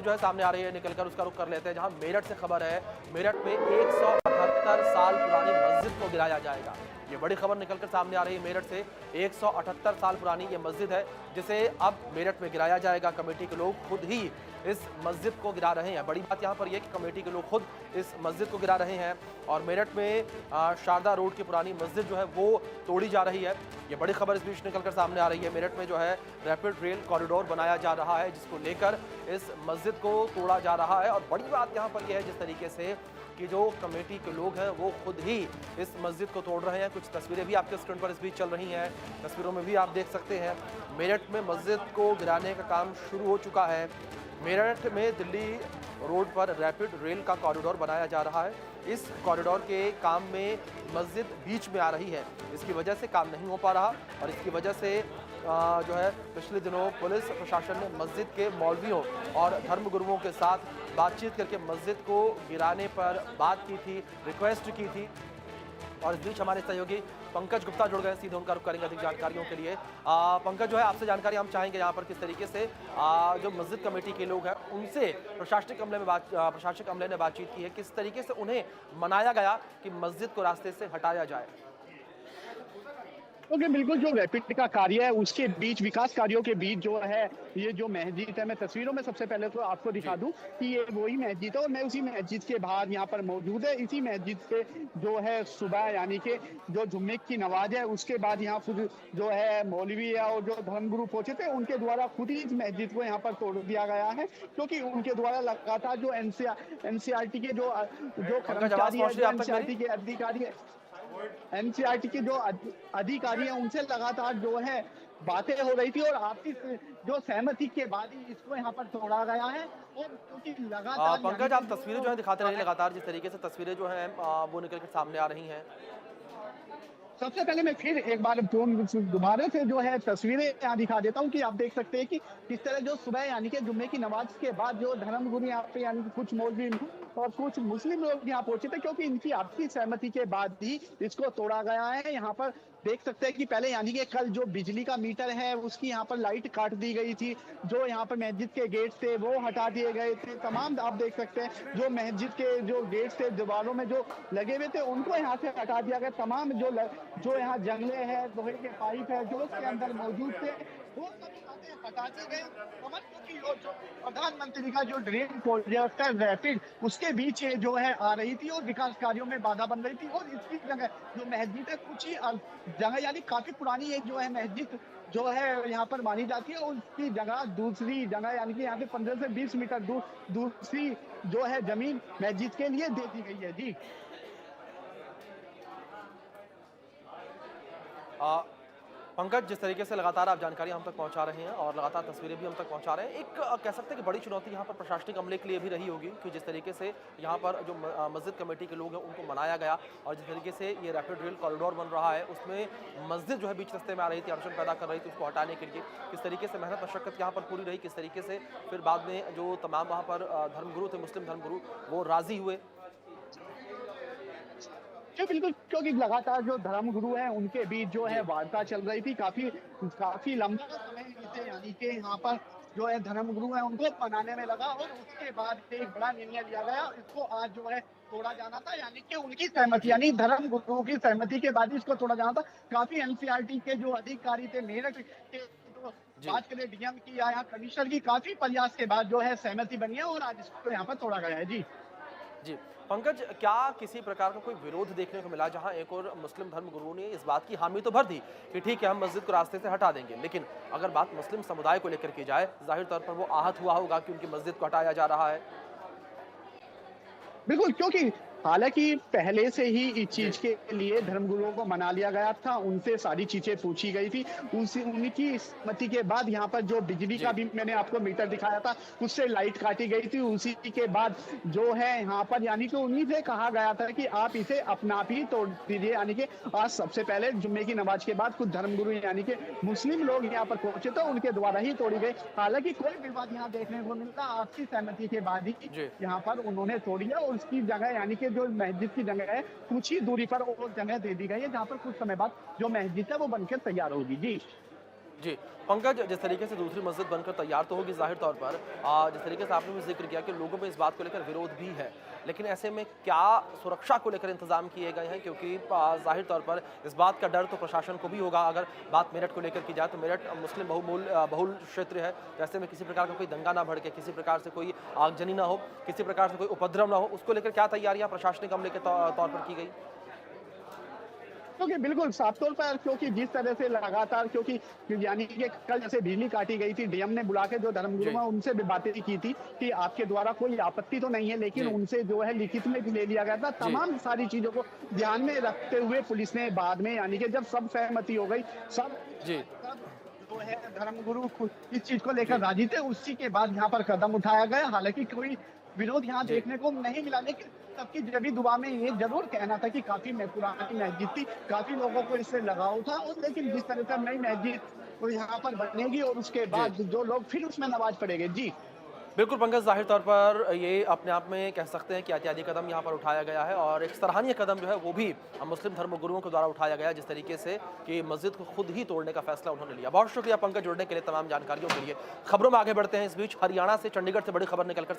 जो है सामने आ रही है, निकलकर उसका रुख कर लेते हैं, जहां मेरठ से खबर है। मेरठ में 178 साल पुरानी मस्जिद को गिराया जाएगा। ये बड़ी खबर निकलकर सामने आ रही है मेरठ से। 178 साल पुरानी ये मस्जिद है, जिसे अब मेरठ में गिराया जाएगा। कमेटी के लोग खुद ही इस मस्जिद को गिरा रहे हैं। बड़ी बात यहाँ पर यह कि कमेटी के लोग खुद इस मस्जिद को गिरा रहे हैं और मेरठ में शारदा रोड की पुरानी मस्जिद जो है वो तोड़ी जा रही है। ये बड़ी खबर इस बीच निकलकर सामने आ रही है। मेरठ में जो है रैपिड रेल कॉरिडोर बनाया जा रहा है, जिसको लेकर इस मस्जिद को तोड़ा जा रहा है। और बड़ी बात यहाँ पर यह है जिस तरीके से कि जो कमेटी के लोग हैं वो खुद ही इस मस्जिद को तोड़ रहे हैं। कुछ तस्वीरें भी आपके स्क्रीन पर इस बीच चल रही हैं। तस्वीरों में भी आप देख सकते हैं मेरठ में मस्जिद को गिराने का काम शुरू हो चुका है। मेरठ में दिल्ली रोड पर रैपिड रेल का कॉरिडोर बनाया जा रहा है। इस कॉरिडोर के काम में मस्जिद बीच में आ रही है। इसकी वजह से काम नहीं हो पा रहा और इसकी वजह से जो है पिछले दिनों पुलिस प्रशासन ने मस्जिद के मौलवियों और धर्मगुरुओं के साथ बातचीत करके मस्जिद को गिराने पर बात की थी, रिक्वेस्ट की थी। और इस बीच हमारे सहयोगी पंकज गुप्ता जुड़ गए, सीधे उनका रुख करेंगे अधिक जानकारियों के लिए। पंकज, जो है आपसे जानकारी हम चाहेंगे यहाँ पर किस तरीके से जो मस्जिद कमेटी के लोग हैं उनसे प्रशासनिक अमले ने बातचीत की है, किस तरीके से उन्हें मनाया गया कि मस्जिद को रास्ते से हटाया जाए। क्योंकि बिल्कुल जो रैपिड का कार्य है उसके बीच, विकास कार्यों के बीच जो है ये जो मस्जिद है, मैं तस्वीरों में सबसे पहले तो आपको दिखा दूं कि ये वही मस्जिद है और मैं उसी मस्जिद के बाहर यहाँ पर मौजूद है। इसी मस्जिद से जो है सुबह यानी कि जो जुम्मे की नमाज है उसके बाद यहाँ खुद जो है मौलवी और जो धर्मगुरु पहुंचे थे उनके द्वारा खुद ही इस मस्जिद को यहाँ पर तोड़ दिया गया है, क्योंकि उनके द्वारा लगातार जो एनसीईआरटी के जो कर्मचारी है, जो एनसीईआरटी के अधिकारी है, एनसीईआरटी के जो अधिकारी हैं उनसे लगातार जो है बातें हो रही थी और आपसी जो सहमति के बाद ही इसको यहाँ पर तोड़ा गया है। और क्योंकि लगातार पंकज, आप तस्वीरें जो है दिखाते रहिए लगातार, जिस तरीके से तस्वीरें जो हैं वो निकल के सामने आ रही हैं। सबसे पहले मैं फिर एक बार दोबारा से जो है तस्वीरें यहाँ दिखा देता हूँ कि आप देख सकते हैं कि किस तरह जो सुबह यानी कि जुम्मे की नमाज के बाद जो धर्मगुरु यहाँ पे यानी कि कुछ मौलवी और कुछ मुस्लिम लोग यहाँ पहुंचे थे, क्योंकि इनकी आपसी सहमति के बाद ही इसको तोड़ा गया है। यहाँ पर देख सकते हैं कि पहले यानी कि कल जो बिजली का मीटर है उसकी यहाँ पर लाइट काट दी गई थी, जो यहाँ पर मस्जिद के गेट थे वो हटा दिए गए थे। तमाम आप देख सकते हैं जो मस्जिद के जो गेट थे दीवारों में जो लगे हुए थे उनको यहाँ से हटा दिया गया। तमाम जो यहाँ जंगले हैं, लोहे के पाइप है जो उसके अंदर मौजूद थे वो सब हटा दिए गए। क्योंकि जो प्रधानमंत्री का जो ड्रीम प्रोजेक्ट है रैपिड, उसके बीच जो है आ रही थी और विकास कार्यों में बाधा बन रही थी। और इसकी जगह जो मस्जिद है कुछ ही जगह यानी काफी पुरानी एक जो है मस्जिद जो है यहाँ पर मानी जाती है, उसकी जगह दूसरी जगह यानी कि यहाँ से 15 से 20 मीटर दूर दूसरी जो है जमीन मस्जिद के लिए दे दी गई है। जी पंकज, जिस तरीके से लगातार आप जानकारी हम तक पहुंचा रहे हैं और लगातार तस्वीरें भी हम तक पहुंचा रहे हैं, एक कह सकते हैं कि बड़ी चुनौती यहाँ पर प्रशासनिक अमले के लिए भी रही होगी कि जिस तरीके से यहाँ पर जो मस्जिद कमेटी के लोग हैं उनको मनाया गया और जिस तरीके से ये रैपिड रेल कॉरिडोर बन रहा है उसमें मस्जिद जो है बीच रास्ते में आ रही थी, अड़चन पैदा कर रही थी, उसको हटाने के लिए किस तरीके से मेहनत मशक्कत यहाँ पर पूरी रही, किस तरीके से फिर बाद में जो तमाम वहाँ पर धर्मगुरु थे, मुस्लिम धर्मगुरु, वो राजी हुए। बिल्कुल, क्योंकि लगातार जो धर्मगुरु हैं उनके बीच जो है वार्ता चल रही थी काफी लंबा समय इसे यानी कि यहाँ पर जो है धर्मगुरु हैं उनको मनाने में लगा और उसके बाद एक बड़ा निर्णय लिया गया। इसको आज जो है तोड़ा जाना था, यानी कि उनकी सहमति यानी धर्मगुरु की सहमति के बाद इसको तोड़ा जाना था। काफी एनसीईआरटी के जो अधिकारी थे, मेरठ के जो बात करें डीएम की या यहाँ कमिश्नर की, काफी प्रयास के बाद जो है सहमति बनी है और आज इसको यहाँ पर तोड़ा गया है। जी पंकज, क्या किसी प्रकार का कोई विरोध देखने को मिला जहां एक और मुस्लिम धर्मगुरु ने इस बात की हामी तो भर दी कि ठीक है हम मस्जिद को रास्ते से हटा देंगे, लेकिन अगर बात मुस्लिम समुदाय को लेकर की जाए जाहिर तौर पर वो आहत हुआ होगा कि उनकी मस्जिद को हटाया जा रहा है। बिल्कुल, क्योंकि हालांकि पहले से ही इस चीज के लिए धर्मगुरुओं को मना लिया गया था, उनसे सारी चीजें पूछी गई थी, उनकी सहमति के बाद यहाँ पर जो बिजली का भी मैंने आपको मीटर दिखाया था उससे लाइट काटी गई थी। उसी के बाद जो है यहाँ पर यानी कि उन्हीं से कहा गया था कि आप इसे अपना आप ही तोड़ दीजिए। यानी कि आज सबसे पहले जुम्मे की नमाज के बाद कुछ धर्मगुरु यानी कि मुस्लिम लोग यहाँ पर पहुंचे तो उनके द्वारा ही तोड़ी गई। हालांकि कोई विवाद यहाँ देखने को मिलता, आपसी सहमति के बाद ही यहाँ पर उन्होंने तोड़ी है और उसकी जगह यानी कि जो मस्जिद की जगह है कुछ ही दूरी पर और जगह दे दी गई है जहां पर कुछ समय बाद जो मस्जिद है वो बनकर तैयार होगी। जी जी, पंकज, जिस तरीके से दूसरी मस्जिद बनकर तैयार तो होगी ज़ाहिर तौर पर, जिस तरीके से आपने भी ज़िक्र किया कि लोगों में इस बात को लेकर विरोध भी है, लेकिन ऐसे में क्या सुरक्षा को लेकर इंतज़ाम किए गए हैं? क्योंकि ज़ाहिर तौर पर इस बात का डर तो प्रशासन को भी होगा। अगर बात मेरठ को लेकर की जाए तो मेरठ मुस्लिम बहुल क्षेत्र है, तो ऐसे में किसी प्रकार का कोई दंगा ना भड़के, किसी प्रकार से कोई आगजनी ना हो, किसी प्रकार से कोई उपद्रव ना हो, उसको लेकर क्या तैयारियाँ प्रशासनिक अमले के तौर पर की गई? क्योंकि बिल्कुल साफ तौर पर, क्योंकि जिस तरह से लगातार, क्योंकि यानी कि कल जैसे बिजली काटी गई थी, डीएम ने बुला के जो धर्मगुरु जी, हैं उनसे भी बातें की थी कि आपके द्वारा कोई आपत्ति तो नहीं है, लेकिन जी, उनसे जो है लिखित में भी ले लिया गया था। जी, तमाम सारी चीजों को ध्यान में रखते हुए पुलिस ने बाद में, यानी कि जब सब सहमति हो गई, सब जी, सब जो है धर्मगुरु इस चीज को लेकर जी, राजी थे, उसी के बाद यहाँ पर कदम उठाया गया। हालांकि कोई विरोध यहाँ जी। देखने को नहीं मिला, लेकिन सबकी जबी दुआ में ये जरूर कहना था कि काफी पुरानी मस्जिद थी, काफी लोगों को इससे लगाव था, और लेकिन जिस तरह से नई मस्जिद तो यहाँ पर बनेगी और उसके जी। बाद जो लोग फिर उसमें नमाज पढ़ेंगे। जी बिल्कुल पंकज, ज़ाहिर तौर पर ये अपने आप में कह सकते हैं कि ऐतिहासिक कदम यहाँ पर उठाया गया है और एक सराहनीय कदम जो है वो भी मुस्लिम धर्मगुरुओं के द्वारा उठाया गया, जिस तरीके से कि मस्जिद को खुद ही तोड़ने का फैसला उन्होंने लिया। बहुत शुक्रिया पंकज, जुड़ने के लिए, तमाम जानकारियों के लिए। खबरों में आगे बढ़ते हैं। इस बीच हरियाणा से, चंडीगढ़ से बड़ी खबर निकलकर